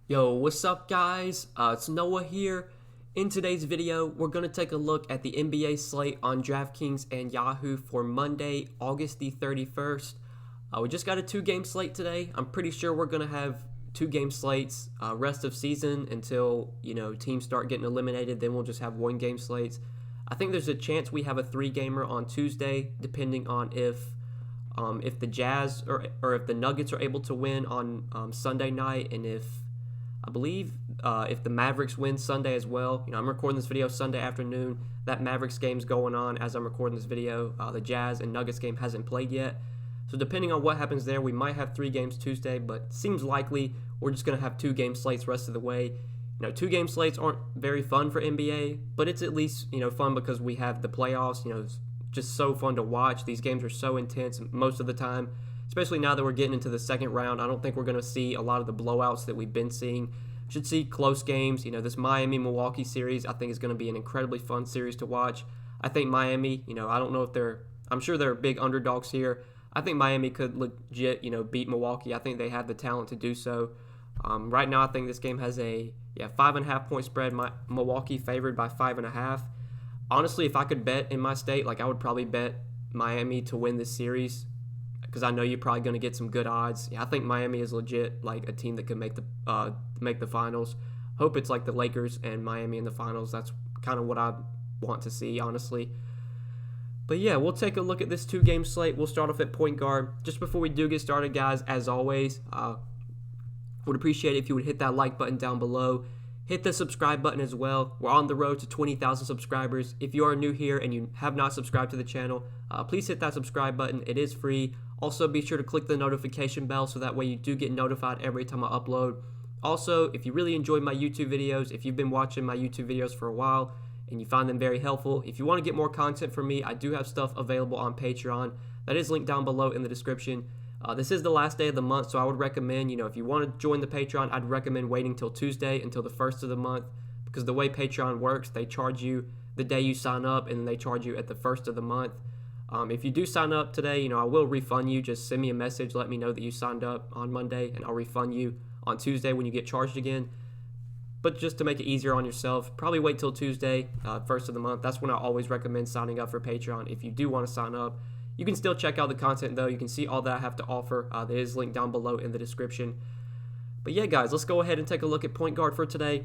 Yo, what's up guys? It's Noah here. In today's video, we're going to take a look at the NBA slate on Draftkings and Yahoo for Monday, August the 31st. We just got a 2-game slate today. I'm pretty sure we're going to have 2-game slates rest of season until, teams start getting eliminated. Then we'll just have 1-game slates. I think there's a chance we have a 3-gamer on Tuesday, depending on if the Jazz or if the Nuggets are able to win on Sunday night, and I believe if the Mavericks win Sunday as well. I'm recording this video Sunday afternoon. That Mavericks game's going on as I'm recording this video. The Jazz and Nuggets game hasn't played yet. So depending on what happens there, we might have 3 games Tuesday, but seems likely we're just going to have 2-game slates rest of the way. 2-game slates aren't very fun for NBA, but it's at least, fun because we have the playoffs. It's just so fun to watch. These games are so intense most of the time, especially now that we're getting into the second round. I don't think we're going to see a lot of the blowouts that we've been seeing. Should see close games. This Miami-Milwaukee series I think is going to be an incredibly fun series to watch. I think Miami, I don't know if I'm sure they're big underdogs here. I think Miami could legit, beat Milwaukee. I think they have the talent to do so. Right now I think this game has a 5.5 point spread. Milwaukee favored by 5.5. Honestly, if I could bet in my state, I would probably bet Miami to win this series, because I know you're probably going to get some good odds. I think Miami is legit a team that could make the finals. Hope it's like the Lakers and Miami in the finals. That's kind of what I want to see, honestly. But yeah, we'll take a look at this 2-game slate. We'll start off at point guard. Just before we do get started, guys, as always, would appreciate it if you would hit that like button down below. Hit the subscribe button as well. We're on the road to 20,000 subscribers. If you are new here and you have not subscribed to the channel, please hit that subscribe button. It is free. Also, be sure to click the notification bell so that way you do get notified every time I upload. Also, if you really enjoy my YouTube videos, if you've been watching my YouTube videos for a while and you find them very helpful, if you want to get more content from me, I do have stuff available on Patreon. That is linked down below in the description. This is the last day of the month, so I would recommend, if you want to join the Patreon, I'd recommend waiting till Tuesday, until the 1st of the month, because the way Patreon works, they charge you the day you sign up, and then they charge you at the 1st of the month. If you do sign up today, I will refund you. Just send me a message, let me know that you signed up on Monday, and I'll refund you on Tuesday when you get charged again. But just to make it easier on yourself, probably wait till Tuesday, 1st of the month. That's when I always recommend signing up for Patreon if you do want to sign up. You can still check out the content, though. You can see all that I have to offer. That is linked down below in the description. But yeah, guys, let's go ahead and take a look at point guard for today.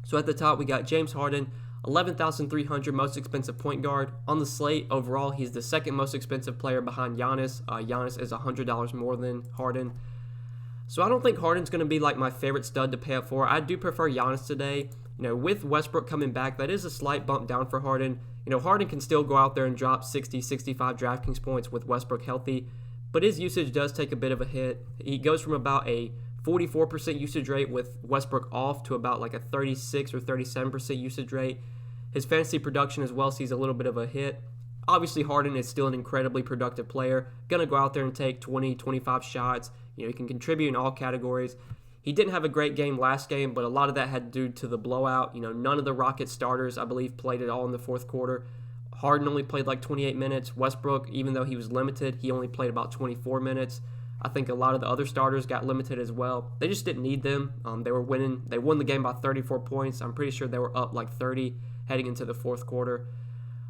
So at the top, we got James Harden, 11,300 most expensive point guard. On the slate, overall, he's the second most expensive player behind Giannis. Giannis is $100 more than Harden. So I don't think Harden's going to be my favorite stud to pay up for. I do prefer Giannis today. With Westbrook coming back, that is a slight bump down for Harden. Harden can still go out there and drop 60, 65 Draftkings points with Westbrook healthy, but his usage does take a bit of a hit. He goes from about a 44% usage rate with Westbrook off to about a 36 or 37% usage rate. His fantasy production as well sees a little bit of a hit. Obviously, Harden is still an incredibly productive player, going to go out there and take 20, 25 shots. He can contribute in all categories. He didn't have a great game last game, but a lot of that had due to the blowout. None of the Rockets starters, I believe, played at all in the fourth quarter. Harden only played 28 minutes. Westbrook, even though he was limited, he only played about 24 minutes. I think a lot of the other starters got limited as well. They just didn't need them. They were winning. They won the game by 34 points. I'm pretty sure they were up 30 heading into the fourth quarter.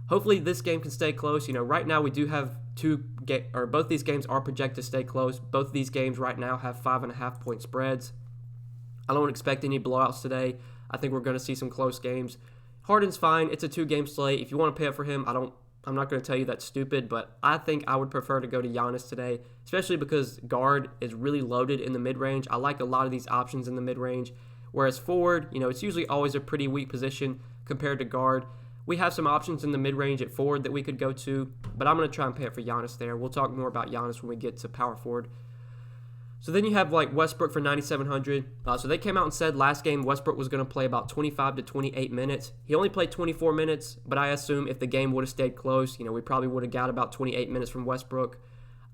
Hopefully this game can stay close. Right now we do have both these games are projected to stay close. Both of these games right now have 5.5 point spreads. I don't expect any blowouts today. I think we're going to see some close games. Harden's fine. It's a 2-game slate. If you want to pay up for him, I'm not going to tell you that's stupid, but I think I would prefer to go to Giannis today, especially because guard is really loaded in the mid-range. I like a lot of these options in the mid-range, whereas forward, it's usually always a pretty weak position compared to guard. We have some options in the mid-range at forward that we could go to, but I'm going to try and pay up for Giannis there. We'll talk more about Giannis when we get to power forward. So then you have Westbrook for 9,700. So they came out and said last game Westbrook was going to play about 25 to 28 minutes. He only played 24 minutes, but I assume if the game would have stayed close, we probably would have got about 28 minutes from Westbrook.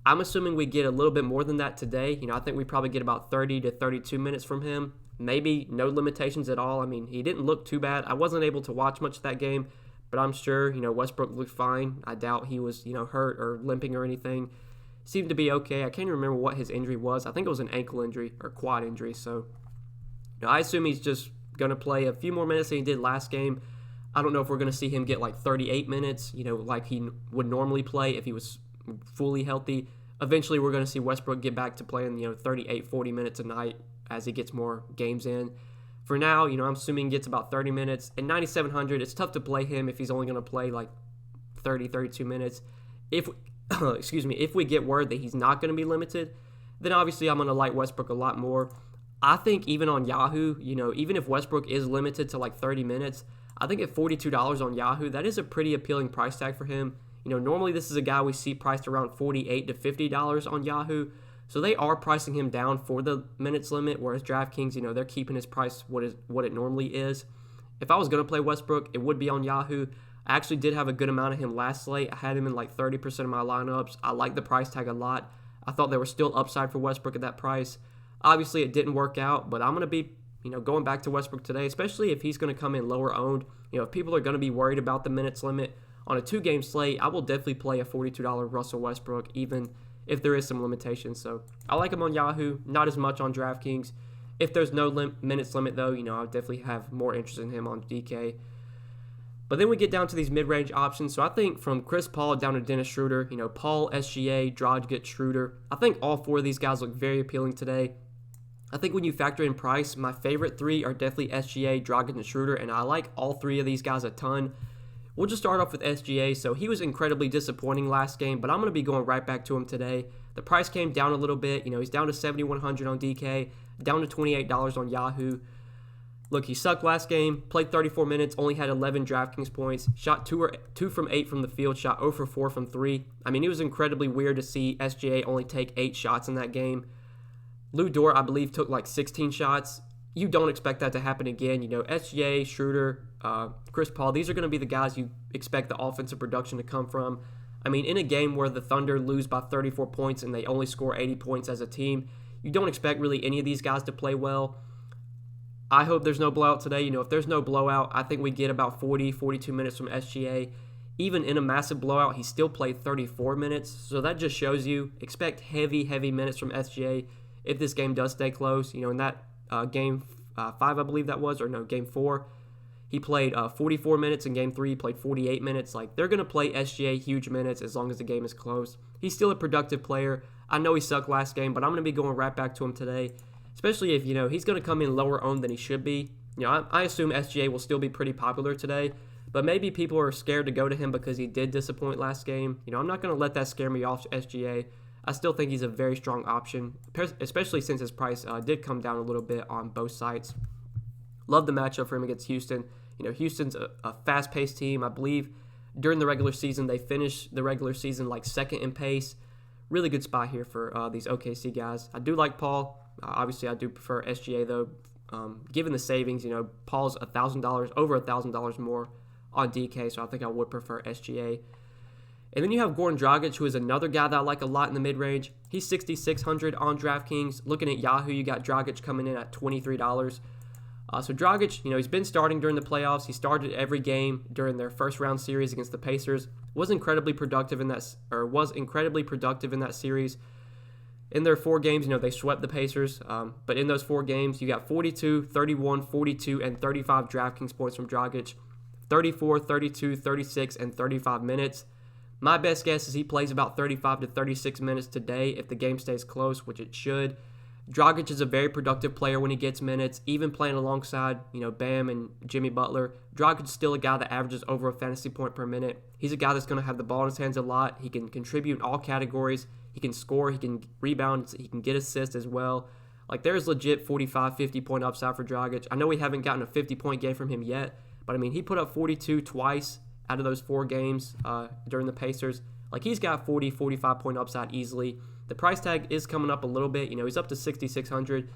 I'm assuming we get a little bit more than that today. I think we probably get about 30 to 32 minutes from him. Maybe no limitations at all. He didn't look too bad. I wasn't able to watch much of that game, but I'm sure, Westbrook looked fine. I doubt he was, hurt or limping or anything. Seemed to be okay. I can't even remember what his injury was. I think it was an ankle injury or quad injury. So I assume he's just going to play a few more minutes than he did last game. I don't know if we're going to see him get like 38 minutes, like he would normally play if he was fully healthy. Eventually, we're going to see Westbrook get back to playing, 38, 40 minutes a night as he gets more games in. For now, I'm assuming he gets about 30 minutes. At 9,700, it's tough to play him if he's only going to play like 30, 32 minutes. If if we get word that he's not going to be limited, then obviously I'm going to like Westbrook a lot more. I think even on Yahoo, even if Westbrook is limited to like 30 minutes, I think at $42 on Yahoo, that is a pretty appealing price tag for him. Normally this is a guy we see priced around $48 to $50 on Yahoo. So they are pricing him down for the minutes limit, whereas DraftKings, they're keeping his price what it normally is. If I was going to play Westbrook, it would be on Yahoo. I actually did have a good amount of him last slate. I had him in like 30% of my lineups. I like the price tag a lot. I thought there was still upside for Westbrook at that price. Obviously, it didn't work out, but I'm going to be, going back to Westbrook today, especially if he's going to come in lower owned. If people are going to be worried about the minutes limit on a 2-game slate, I will definitely play a $42 Russell Westbrook, even if there is some limitations. So I like him on Yahoo, not as much on DraftKings. If there's no minutes limit, though, I'll definitely have more interest in him on DK. But then we get down to these mid-range options. So I think from Chris Paul down to Dennis Schroder, Paul, SGA, Dragic, Schroder, I think all 4 of these guys look very appealing today. I think when you factor in price, my favorite 3 are definitely SGA, Dragic, and Schroder, and I like all 3 of these guys a ton. We'll just start off with SGA. So he was incredibly disappointing last game, but I'm going to be going right back to him today. The price came down a little bit. He's down to $7,100 on DK, down to $28 on Yahoo. Look, he sucked last game, played 34 minutes, only had 11 DraftKings points, shot 2 from 8 from the field, shot 0 for 4 from 3. I mean, it was incredibly weird to see SGA only take 8 shots in that game. Lou Dort, I believe, took like 16 shots. You don't expect that to happen again. SGA, Schroder, Chris Paul, these are going to be the guys you expect the offensive production to come from. I mean, in a game where the Thunder lose by 34 points and they only score 80 points as a team, you don't expect really any of these guys to play well. I hope there's no blowout today. If there's no blowout, I think we get about 40, 42 minutes from SGA. Even in a massive blowout, he still played 34 minutes. So that just shows you, expect heavy, heavy minutes from SGA if this game does stay close. In that game 5, I believe that was, or no, game 4, he played 44 minutes. In game 3, he played 48 minutes. Like, they're going to play SGA huge minutes as long as the game is close. He's still a productive player. I know he sucked last game, but I'm going to be going right back to him today. Especially if, he's going to come in lower owned than he should be. I assume SGA will still be pretty popular today, but maybe people are scared to go to him because he did disappoint last game. I'm not going to let that scare me off SGA. I still think he's a very strong option, especially since his price did come down a little bit on both sides. Love the matchup for him against Houston. Houston's a fast-paced team. I believe during the regular season, they finished the regular season like second in pace. Really good spot here for these OKC guys. I do like Paul. Obviously, I do prefer SGA, though. Given the savings, Paul's $1,000, over $1,000 more on DK, so I think I would prefer SGA. And then you have Goran Dragic, who is another guy that I like a lot in the mid-range. He's $6,600 on DraftKings. Looking at Yahoo, you got Dragic coming in at $23. So Dragic, he's been starting during the playoffs. He started every game during their first-round series against the Pacers. Was incredibly productive in that series. In their 4 games, they swept the Pacers. But in those 4 games, you got 42, 31, 42, and 35 DraftKings points from Dragic. 34, 32, 36, and 35 minutes. My best guess is he plays about 35 to 36 minutes today if the game stays close, which it should. Dragic is a very productive player when he gets minutes, even playing alongside, Bam and Jimmy Butler. Dragic is still a guy that averages over a fantasy point per minute. He's a guy that's going to have the ball in his hands a lot. He can contribute in all categories. He can score, he can rebound, he can get assists as well. Like, there's legit 45, 50-point upside for Dragic. I know we haven't gotten a 50-point game from him yet, but, I mean, he put up 42 twice out of those 4 games during the Pacers. Like, he's got 40, 45-point upside easily. The price tag is coming up a little bit. He's up to $6,600.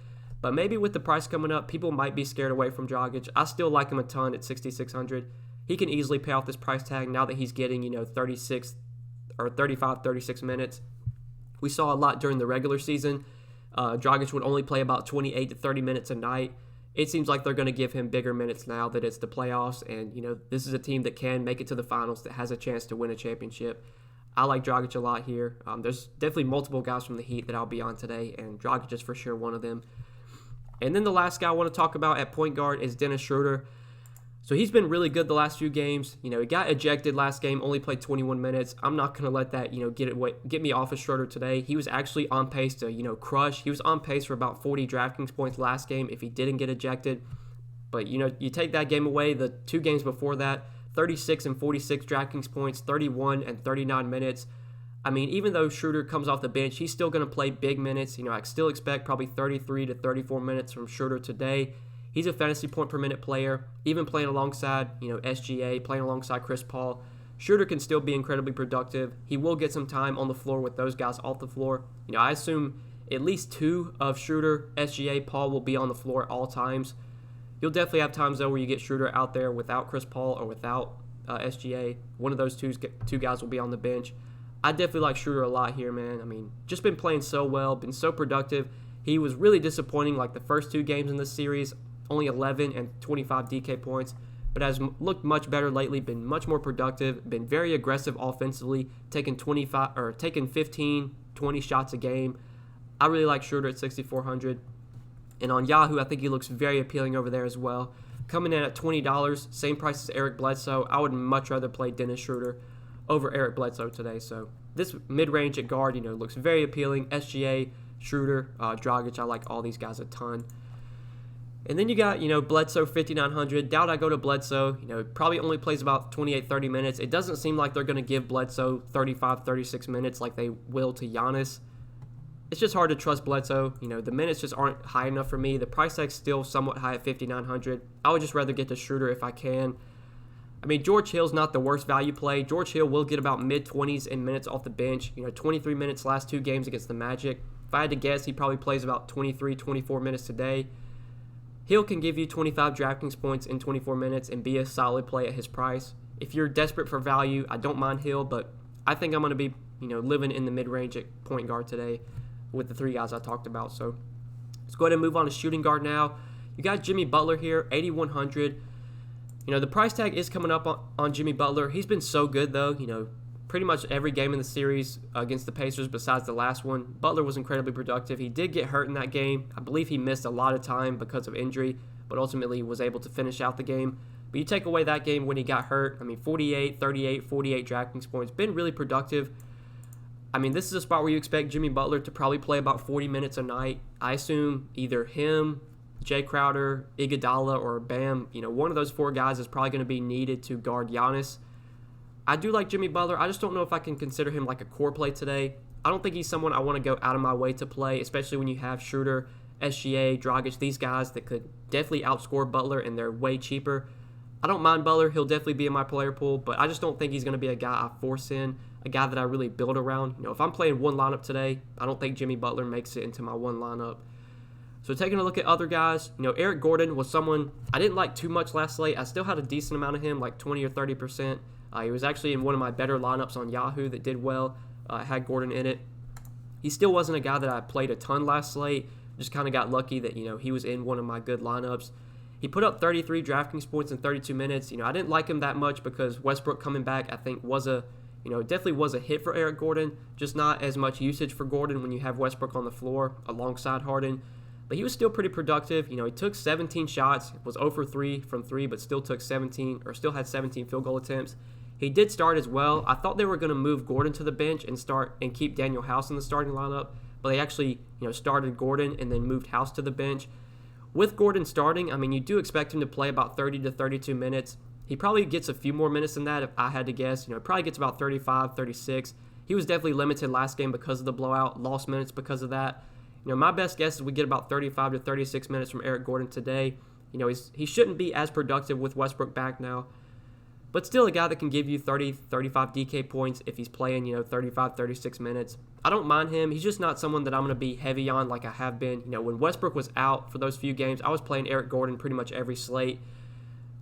But maybe with the price coming up, people might be scared away from Dragic. I still like him a ton at $6,600. He can easily pay off this price tag now that he's getting, 36 or 35, 36 minutes. We saw a lot during the regular season. Dragic would only play about 28 to 30 minutes a night. It seems like they're going to give him bigger minutes now that it's the playoffs. And, this is a team that can make it to the finals, that has a chance to win a championship. I like Dragic a lot here. There's definitely multiple guys from the Heat that I'll be on today, and Dragic is for sure one of them. And then the last guy I want to talk about at point guard is Dennis Schroder. So he's been really good the last few games. He got ejected last game, only played 21 minutes. I'm not going to let that, get me off of Schroder today. He was actually on pace to, crush. He was on pace for about 40 DraftKings points last game if he didn't get ejected. But, you take that game away, the 2 games before that, 36 and 46 DraftKings points, 31 and 39 minutes. I mean, even though Schroder comes off the bench, he's still going to play big minutes. I still expect probably 33 to 34 minutes from Schroder today. He's a fantasy point per minute player, even playing alongside, SGA, playing alongside Chris Paul. Schroder can still be incredibly productive. He will get some time on the floor with those guys off the floor. I assume at least 2 of Schroder, SGA, Paul will be on the floor at all times. You'll definitely have times, though, where you get Schroder out there without Chris Paul or without SGA. One of those two guys will be on the bench. I definitely like Schroder a lot here, man. I mean, just been playing so well, been so productive. He was really disappointing like the first 2 games in this series, only 11 and 25 DK points, but has looked much better lately, been much more productive, been very aggressive offensively, taking 15, 20 shots a game. I really like Schroder at 6,400. And on Yahoo, I think he looks very appealing over there as well. Coming in at $20, same price as Eric Bledsoe. I would much rather play Dennis Schroder over Eric Bledsoe today. So this mid-range at guard, looks very appealing. SGA, Schroder, Dragic, I like all these guys a ton. And then you got, Bledsoe 5,900. Doubt I go to Bledsoe. Probably only plays about 28, 30 minutes. It doesn't seem like they're going to give Bledsoe 35, 36 minutes like they will to Giannis. It's just hard to trust Bledsoe. The minutes just aren't high enough for me. The price tag's still somewhat high at 5,900. I would just rather get to Schroder if I can. I mean, George Hill's not the worst value play. George Hill will get about mid-20s in minutes off the bench. 23 minutes last 2 games against the Magic. If I had to guess, he probably plays about 23, 24 minutes today. Hill can give you 25 DraftKings points in 24 minutes and be a solid play at his price. If you're desperate for value, I don't mind Hill, but I think I'm going to be, living in the mid-range at point guard today with the 3 guys I talked about. So let's go ahead and move on to shooting guard now. You got Jimmy Butler here, 8,100. The price tag is coming up on Jimmy Butler. He's been so good, though. Pretty much every game in the series against the Pacers besides the last one, Butler was incredibly productive. He did get hurt in that game. I believe he missed a lot of time because of injury, but ultimately was able to finish out the game. But you take away that game when he got hurt, 48, 38, 48 DraftKings points. Been really productive. This is a spot where you expect Jimmy Butler to probably play about 40 minutes a night. I assume either him, Jay Crowder, Iguodala, or Bam, one of those 4 guys is probably going to be needed to guard Giannis. I do like Jimmy Butler. I just don't know if I can consider him like a core play today. I don't think he's someone I want to go out of my way to play, especially when you have Schroder, SGA, Dragic, these guys that could definitely outscore Butler, and they're way cheaper. I don't mind Butler. He'll definitely be in my player pool, but I just don't think he's going to be a guy I force in, a guy that I really build around. If I'm playing one lineup today, I don't think Jimmy Butler makes it into my one lineup. So taking a look at other guys, Eric Gordon was someone I didn't like too much last slate. I still had a decent amount of him, like 20 or 30%. He was actually in one of my better lineups on Yahoo that did well. Had Gordon in it. He still wasn't a guy that I played a ton last slate. Just kind of got lucky that, he was in one of my good lineups. He put up 33 DraftKings points in 32 minutes. I didn't like him that much because Westbrook coming back, I think, was definitely was a hit for Eric Gordon. Just not as much usage for Gordon when you have Westbrook on the floor alongside Harden. But he was still pretty productive. He took 17 shots, was 0 for 3 from 3, but still had 17 field goal attempts. He did start as well. I thought they were going to move Gordon to the bench and keep Daniel House in the starting lineup, but they actually, started Gordon and then moved House to the bench. With Gordon starting, you do expect him to play about 30 to 32 minutes. He probably gets a few more minutes than that if I had to guess. Probably gets about 35, 36. He was definitely limited last game because of the blowout, lost minutes because of that. My best guess is we get about 35 to 36 minutes from Eric Gordon today. He shouldn't be as productive with Westbrook back now, but still a guy that can give you 30, 35 DK points if he's playing, 35, 36 minutes. I don't mind him. He's just not someone that I'm going to be heavy on like I have been. When Westbrook was out for those few games, I was playing Eric Gordon pretty much every slate.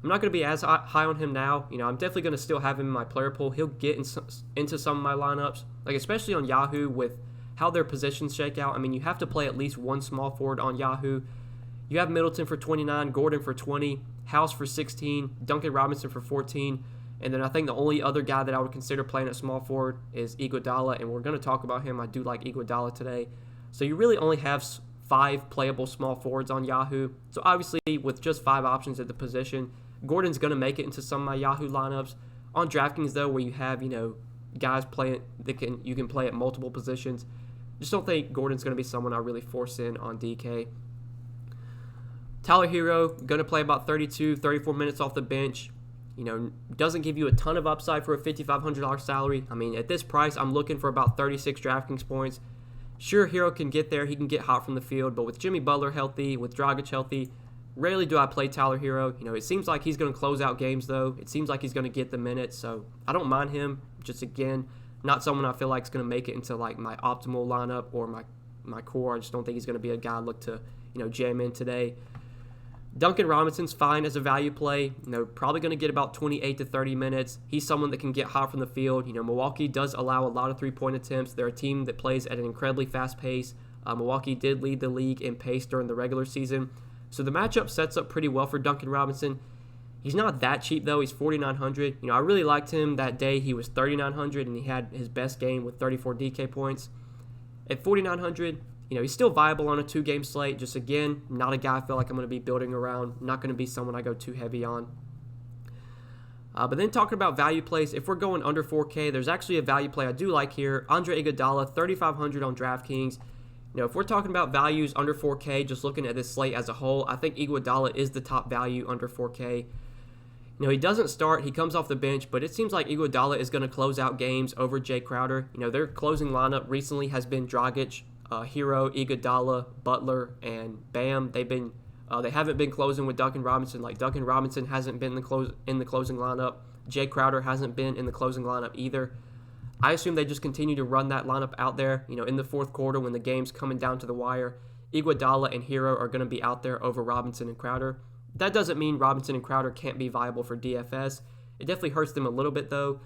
I'm not going to be as high on him now. I'm definitely going to still have him in my player pool. He'll get into some of my lineups, like especially on Yahoo with how their positions shake out. You have to play at least one small forward on Yahoo. You have Middleton for 29, Gordon for 20, House for 16, Duncan Robinson for 14, and then I think the only other guy that I would consider playing at small forward is Iguodala, and we're going to talk about him. I do like Iguodala today. So you really only have 5 playable small forwards on Yahoo. So obviously, with just 5 options at the position, Gordon's going to make it into some of my Yahoo lineups. On DraftKings, though, where you have, guys playing you can play at multiple positions, just don't think Gordon's going to be someone I really force in on DK. Tyler Hero, going to play about 32, 34 minutes off the bench. Doesn't give you a ton of upside for a $5,500 salary. I mean, at this price, I'm looking for about 36 DraftKings points. Sure, Hero can get there. He can get hot from the field. But with Jimmy Butler healthy, with Dragic healthy, rarely do I play Tyler Hero. It seems like he's going to close out games, though. It seems like he's going to get the minutes. So I don't mind him. Just, again, not someone I feel like is going to make it into, like, my optimal lineup or my core. I just don't think he's going to be a guy I look to, jam in today. Duncan Robinson's fine as a value play. Probably going to get about 28 to 30 minutes. He's someone that can get hot from the field. Milwaukee does allow a lot of three-point attempts. They're a team that plays at an incredibly fast pace. Milwaukee did lead the league in pace during the regular season. So the matchup sets up pretty well for Duncan Robinson. He's not that cheap, though. He's $4,900. I really liked him that day. He was $3,900, and he had his best game with 34 DK points. At $4,900, he's still viable on a 2-game slate. Just, again, not a guy I feel like I'm going to be building around. Not going to be someone I go too heavy on. But then talking about value plays, if we're going under 4K, there's actually a value play I do like here. Andre Iguodala, $3,500 on DraftKings. If we're talking about values under 4K, just looking at this slate as a whole, I think Iguodala is the top value under 4K. He doesn't start. He comes off the bench, but it seems like Iguodala is going to close out games over Jay Crowder. Their closing lineup recently has been Dragic, Hero, Iguodala, Butler, and Bam. They haven't been closing with Duncan Robinson. Like, Duncan Robinson hasn't been in the closing lineup. Jay Crowder hasn't been in the closing lineup either. I assume they just continue to run that lineup out there. In the fourth quarter when the game's coming down to the wire, Iguodala and Hero are going to be out there over Robinson and Crowder. That doesn't mean Robinson and Crowder can't be viable for DFS. It definitely hurts them a little bit, though.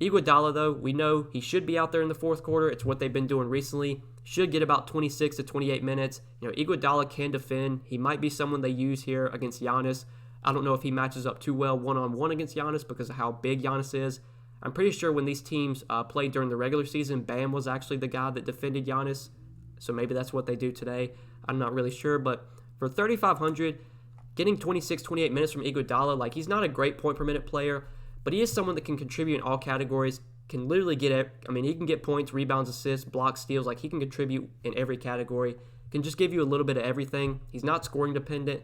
Iguodala, though, we know he should be out there in the fourth quarter. It's what they've been doing recently. Should get about 26 to 28 minutes. Iguodala can defend. He might be someone they use here against Giannis. I don't know if he matches up too well one-on-one against Giannis because of how big Giannis is. I'm pretty sure when these teams played during the regular season, Bam was actually the guy that defended Giannis. So maybe that's what they do today. I'm not really sure. But for $3,500, getting 26, 28 minutes from Iguodala, like, he's not a great point-per-minute player, but he is someone that can contribute in all categories, can literally he can get points, rebounds, assists, blocks, steals. Like, he can contribute in every category, can just give you a little bit of everything. He's not scoring dependent.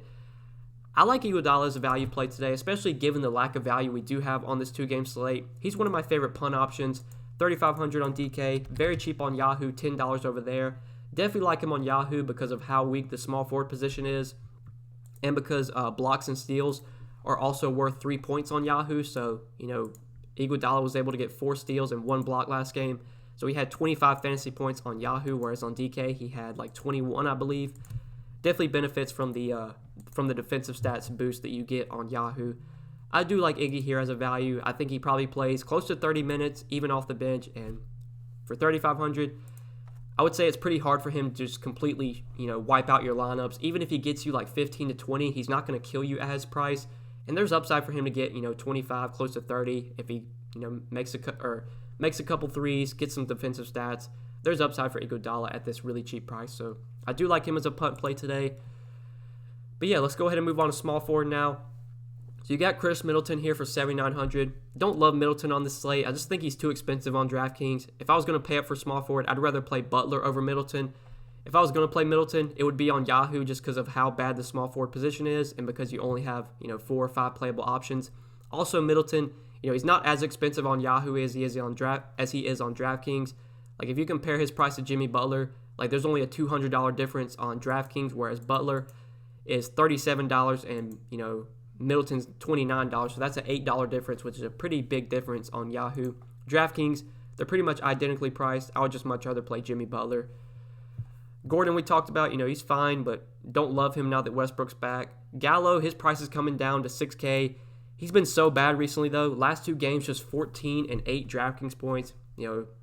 I like Iguodala as a value play today, especially given the lack of value we do have on this 2-game slate. He's one of my favorite punt options. $3,500 on DK, very cheap on Yahoo, $10 over there. Definitely like him on Yahoo because of how weak the small forward position is, and because blocks and steals are also worth 3 points on Yahoo. So, Iguodala was able to get 4 steals and 1 block last game. So he had 25 fantasy points on Yahoo, whereas on DK he had like 21, I believe. Definitely benefits from the defensive stats boost that you get on Yahoo. I do like Iggy here as a value. I think he probably plays close to 30 minutes, even off the bench. And for $3,500, I would say it's pretty hard for him to just completely, wipe out your lineups. Even if he gets you like 15 to 20, he's not going to kill you at his price. And there's upside for him to get, 25, close to 30 if he, makes a couple threes, gets some defensive stats. There's upside for Iguodala at this really cheap price. So I do like him as a punt play today. But yeah, let's go ahead and move on to small forward now. So you got Chris Middleton here for $7,900. Don't love Middleton on this slate. I just think he's too expensive on DraftKings. If I was going to pay up for small forward, I'd rather play Butler over Middleton. If I was going to play Middleton, it would be on Yahoo just because of how bad the small forward position is and because you only have 4 or 5 playable options. Also, Middleton, he's not as expensive on Yahoo as he is on DraftKings. Like, if you compare his price to Jimmy Butler, like, there's only a $200 difference on DraftKings, whereas Butler is $37 and Middleton's $29, so that's an $8 difference, which is a pretty big difference on Yahoo. DraftKings, they're pretty much identically priced. I would just much rather play Jimmy Butler. Gordon, we talked about, he's fine, but don't love him now that Westbrook's back. Gallo, his price is coming down to $6K. He's been so bad recently, though. Last 2 games, just 14 and 8 DraftKings points.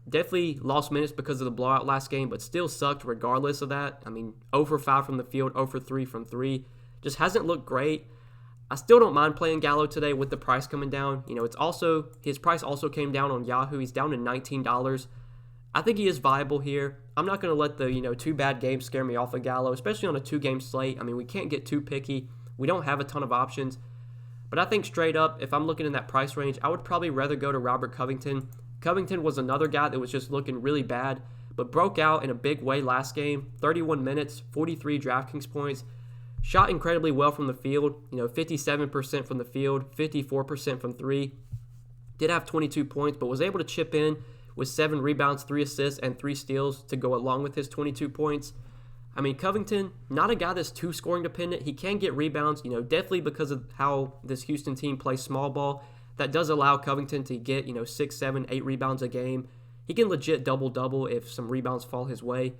Definitely lost minutes because of the blowout last game, but still sucked regardless of that. 0 for 5 from the field, 0 for 3 from 3. Just hasn't looked great. I still don't mind playing Gallo today with the price coming down. It's also, his price also came down on Yahoo. He's down to $19. I think he is viable here. I'm not going to let the, 2 bad games scare me off of Gallo, especially on a 2-game slate. I mean, we can't get too picky. We don't have a ton of options. But I think straight up, if I'm looking in that price range, I would probably rather go to Robert Covington. Covington was another guy that was just looking really bad, but broke out in a big way last game. 31 minutes, 43 DraftKings points. Shot incredibly well from the field, 57% from the field, 54% from 3. Did have 22 points, but was able to chip in with 7 rebounds, 3 assists, and 3 steals to go along with his 22 points. I mean, Covington, not a guy that's too scoring dependent. He can get rebounds, definitely because of how this Houston team plays small ball. That does allow Covington to get, 6, 7, 8 rebounds a game. He can legit double-double if some rebounds fall his way.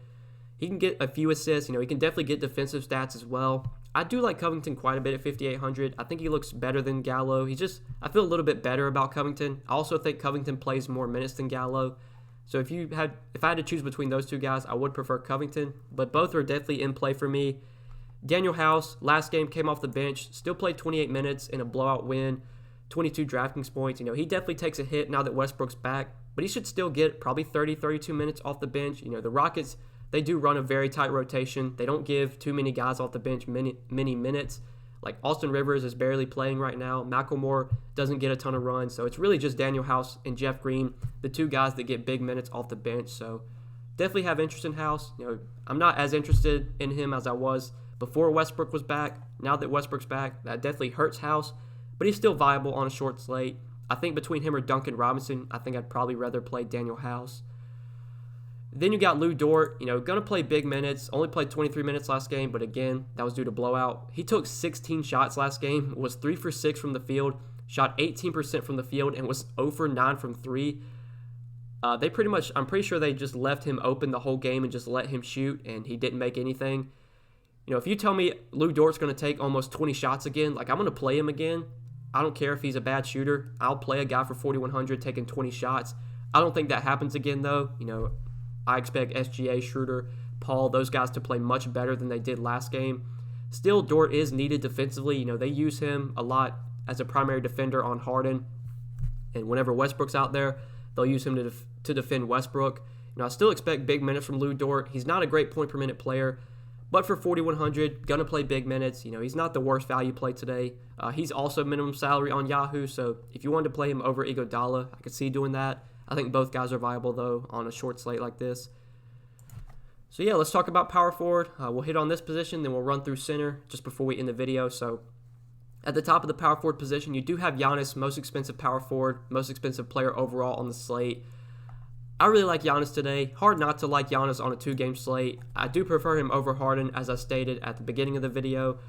He can get a few assists. He can definitely get defensive stats as well. I do like Covington quite a bit at 5,800. I think he looks better than Gallo. I feel a little bit better about Covington. I also think Covington plays more minutes than Gallo. So if I had to choose between those two guys, I would prefer Covington. But both are definitely in play for me. Daniel House, last game came off the bench, still played 28 minutes in a blowout win, 22 DraftKings points. He definitely takes a hit now that Westbrook's back, but he should still get probably 30, 32 minutes off the bench. The Rockets, they do run a very tight rotation. They don't give too many guys off the bench many minutes. Like Austin Rivers is barely playing right now. Macklemore doesn't get a ton of runs. So it's really just Daniel House and Jeff Green, the 2 guys that get big minutes off the bench. So definitely have interest in House. I'm not as interested in him as I was before Westbrook was back. Now that Westbrook's back, that definitely hurts House. But he's still viable on a short slate. I think between him or Duncan Robinson, I think I'd probably rather play Daniel House. Then you got Lou Dort, going to play big minutes, only played 23 minutes last game, but again, that was due to blowout. He took 16 shots last game, was 3 for 6 from the field, shot 18% from the field, and was 0 for 9 from 3. I'm pretty sure they just left him open the whole game and just let him shoot, and he didn't make anything. If you tell me Lou Dort's going to take almost 20 shots again, I'm going to play him again. I don't care if he's a bad shooter. I'll play a guy for 4,100 taking 20 shots. I don't think that happens again, though. I expect SGA, Schroder, Paul, those guys to play much better than they did last game. Still, Dort is needed defensively. They use him a lot as a primary defender on Harden. And whenever Westbrook's out there, they'll use him to defend Westbrook. I still expect big minutes from Lou Dort. He's not a great point-per-minute player, but for 4,100, going to play big minutes. He's not the worst value play today. He's also minimum salary on Yahoo, so if you wanted to play him over Iguodala, I could see doing that. I think both guys are viable, though, on a short slate like this. So, yeah, let's talk about power forward. We'll hit on this position, then we'll run through center just before we end the video. So, at the top of the power forward position, you do have Giannis, most expensive power forward, most expensive player overall on the slate. I really like Giannis today. Hard not to like Giannis on a 2-game slate. I do prefer him over Harden, as I stated at the beginning of the video.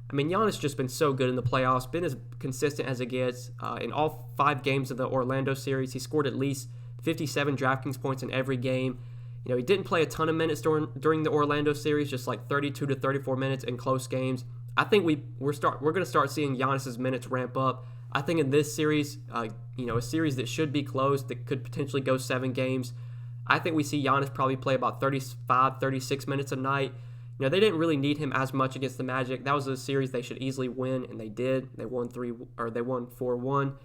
I mean, Giannis just been so good in the playoffs, been as consistent as it gets. In all 5 games of the Orlando series, he scored at least 57 DraftKings points in every game. He didn't play a ton of minutes during the Orlando series, just like 32 to 34 minutes in close games. I think we're going to start seeing Giannis's minutes ramp up. I think in this series, a series that should be close, that could potentially go 7 games, I think we see Giannis probably play about 35, 36 minutes a night. They didn't really need him as much against the Magic. That was a series they should easily win, and they did. They won 4-1.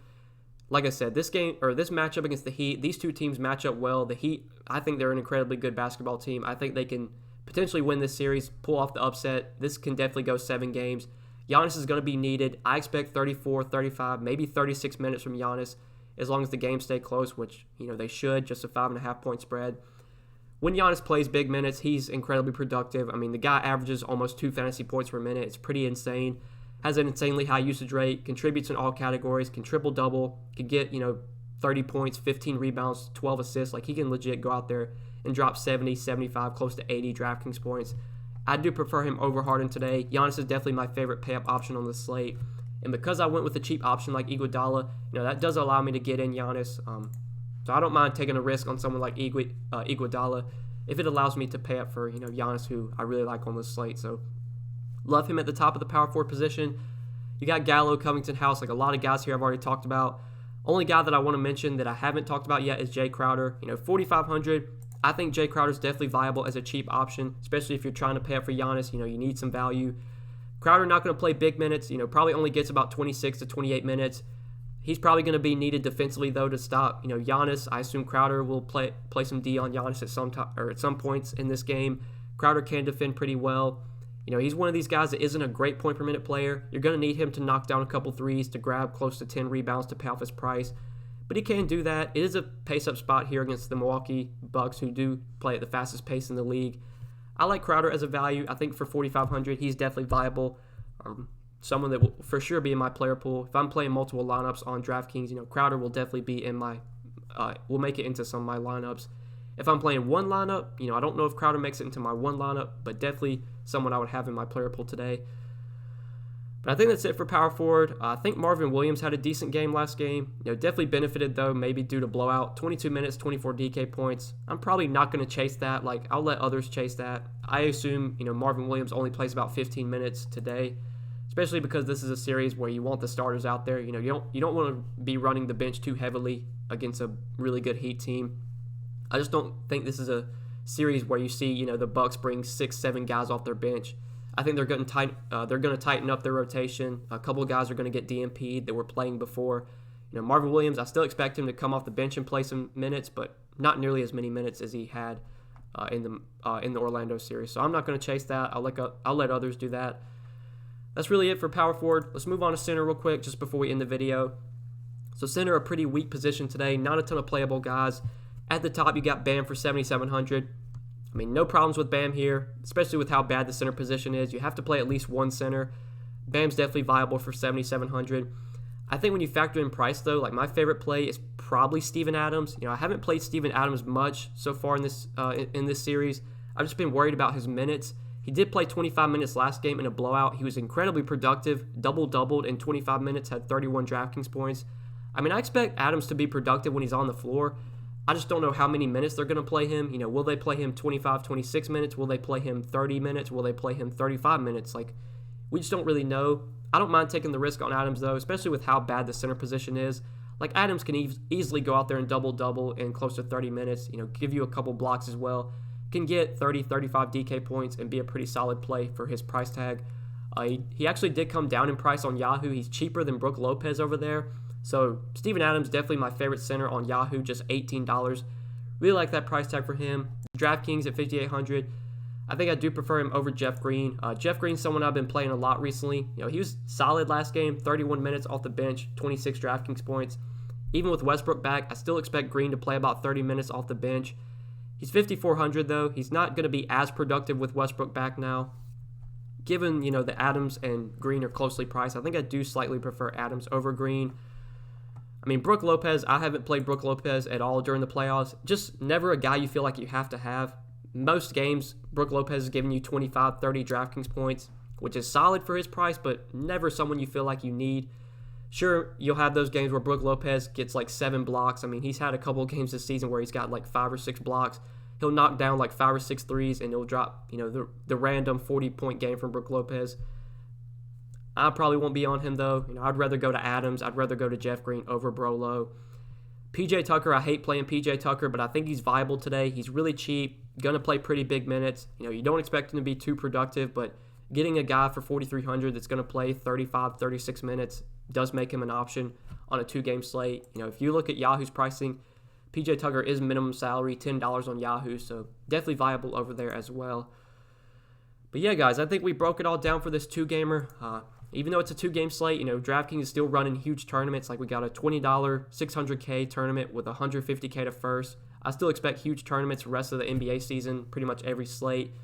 Like I said, this matchup against the Heat, these 2 teams match up well. The Heat, I think they're an incredibly good basketball team. I think they can potentially win this series, pull off the upset. This can definitely go 7 games. Giannis is going to be needed. I expect 34, 35, maybe 36 minutes from Giannis as long as the games stay close, which, they should, just a 5.5-point spread. When Giannis plays big minutes, he's incredibly productive. I mean, the guy averages almost 2 fantasy points per minute. It's pretty insane. Has an insanely high usage rate, contributes in all categories, can triple-double, can get, 30 points, 15 rebounds, 12 assists. He can legit go out there and drop 70, 75, close to 80 DraftKings points. I do prefer him over Harden today. Giannis is definitely my favorite pay-up option on the slate. And because I went with a cheap option like Iguodala, that does allow me to get in Giannis. So I don't mind taking a risk on someone like Iguodala if it allows me to pay up for, Giannis, who I really like on this slate. So love him at the top of the power forward position. You got Gallo, Covington, House, a lot of guys here I've already talked about. Only guy that I want to mention that I haven't talked about yet is Jay Crowder. 4,500. I think Jay Crowder is definitely viable as a cheap option, especially if you're trying to pay up for Giannis. You need some value. Crowder not going to play big minutes. Probably only gets about 26 to 28 minutes. He's probably going to be needed defensively though to stop, Giannis. I assume Crowder will play some D on Giannis at some points in this game. Crowder can defend pretty well. He's one of these guys that isn't a great point per minute player. You're going to need him to knock down a couple threes to grab close to 10 rebounds to pay off his price. But he can do that. It is a pace-up spot here against the Milwaukee Bucks, who do play at the fastest pace in the league. I like Crowder as a value. I think for 4,500, he's definitely viable. Someone that will for sure be in my player pool. If I'm playing multiple lineups on DraftKings, Crowder will definitely be in my will make it into some of my lineups. If I'm playing one lineup, I don't know if Crowder makes it into my one lineup, but definitely someone I would have in my player pool today. But I think that's it for power forward. I think Marvin Williams had a decent game last game. Definitely benefited though, maybe due to blowout. 22 minutes, 24 DK points. I'm probably not going to chase that. I'll let others chase that. I assume, Marvin Williams only plays about 15 minutes today, especially because this is a series where you want the starters out there. You don't want to be running the bench too heavily against a really good Heat team. I just don't think this is a series where you see, the Bucks bring 6-7 guys off their bench. I think they're going to tighten up their rotation. A couple of guys are going to get DNP'd that were playing before. Marvin Williams, I still expect him to come off the bench and play some minutes, but not nearly as many minutes as he had in the Orlando series. So I'm not going to chase that. I'll let others do that. That's really it for power forward. Let's move on to center real quick just before we end the video. So center, a pretty weak position today. Not a ton of playable guys. At the top, you got Bam for 7,700. No problems with Bam here, especially with how bad the center position is. You have to play at least one center. Bam's definitely viable for 7,700. I think when you factor in price, though, my favorite play is probably Steven Adams. I haven't played Steven Adams much so far in this series. I've just been worried about his minutes. He did play 25 minutes last game in a blowout. He was incredibly productive, doubled in 25 minutes, had 31 DraftKings points. I expect Adams to be productive when he's on the floor. I just don't know how many minutes they're going to play him. Will they play him 25, 26 minutes? Will they play him 30 minutes? Will they play him 35 minutes? We just don't really know. I don't mind taking the risk on Adams, though, especially with how bad the center position is. Adams can easily go out there and double in close to 30 minutes, give you a couple blocks as well. Can get 30, 35 DK points and be a pretty solid play for his price tag. He actually did come down in price on Yahoo. He's cheaper than Brook Lopez over there. So Steven Adams, definitely my favorite center on Yahoo, just $18. Really like that price tag for him. DraftKings at 5,800. I think I do prefer him over Jeff Green. Jeff Green's someone I've been playing a lot recently. He was solid last game, 31 minutes off the bench, 26 DraftKings points. Even with Westbrook back, I still expect Green to play about 30 minutes off the bench. He's 5,400 though. He's not going to be as productive with Westbrook back now. Given, the Adams and Green are closely priced, I think I do slightly prefer Adams over Green. Brook Lopez, I haven't played Brook Lopez at all during the playoffs. Just never a guy you feel like you have to have. Most games, Brook Lopez is giving you 25, 30 DraftKings points, which is solid for his price, but never someone you feel like you need. Sure, you'll have those games where Brook Lopez gets 7 blocks. He's had a couple of games this season where he's got 5 or 6 blocks. He'll knock down 5 or 6 threes, and he'll drop, the random 40-point game from Brook Lopez. I probably won't be on him, though. I'd rather go to Adams. I'd rather go to Jeff Green over Brolo. PJ Tucker, I hate playing PJ Tucker, but I think he's viable today. He's really cheap, going to play pretty big minutes. You don't expect him to be too productive, but getting a guy for 4,300 that's going to play 35, 36 minutes does make him an option on a 2-game slate. If you look at Yahoo's pricing, PJ Tucker is minimum salary, $10 on Yahoo, so definitely viable over there as well. But yeah, guys, I think we broke it all down for this 2-gamer. Even though it's a 2-game slate, DraftKings is still running huge tournaments. We got a $20 600K tournament with $150K to first. I still expect huge tournaments the rest of the NBA season, pretty much every slate.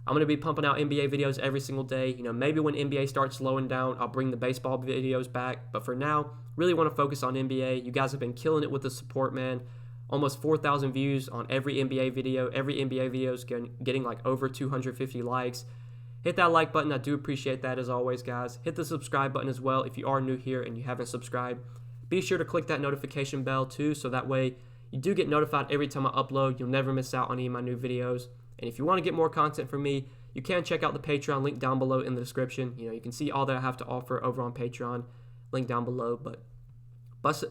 I'm going to be pumping out NBA videos every single day. Maybe when NBA starts slowing down, I'll bring the baseball videos back. But for now, really want to focus on NBA. You guys have been killing it with the support, man. Almost 4,000 views on every NBA video. Every NBA video is getting over 250 likes. Hit that like button. I do appreciate that as always, guys. Hit the subscribe button as well if you are new here and you haven't subscribed. Be sure to click that notification bell too, so that way you do get notified every time I upload. You'll never miss out on any of my new videos. And if you want to get more content from me, you can check out the Patreon link down below in the description. You can see all that I have to offer over on Patreon, link down below. But best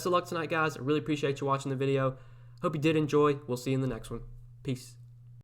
of luck tonight, guys. I really appreciate you watching the video. Hope you did enjoy. We'll see you in the next one. Peace.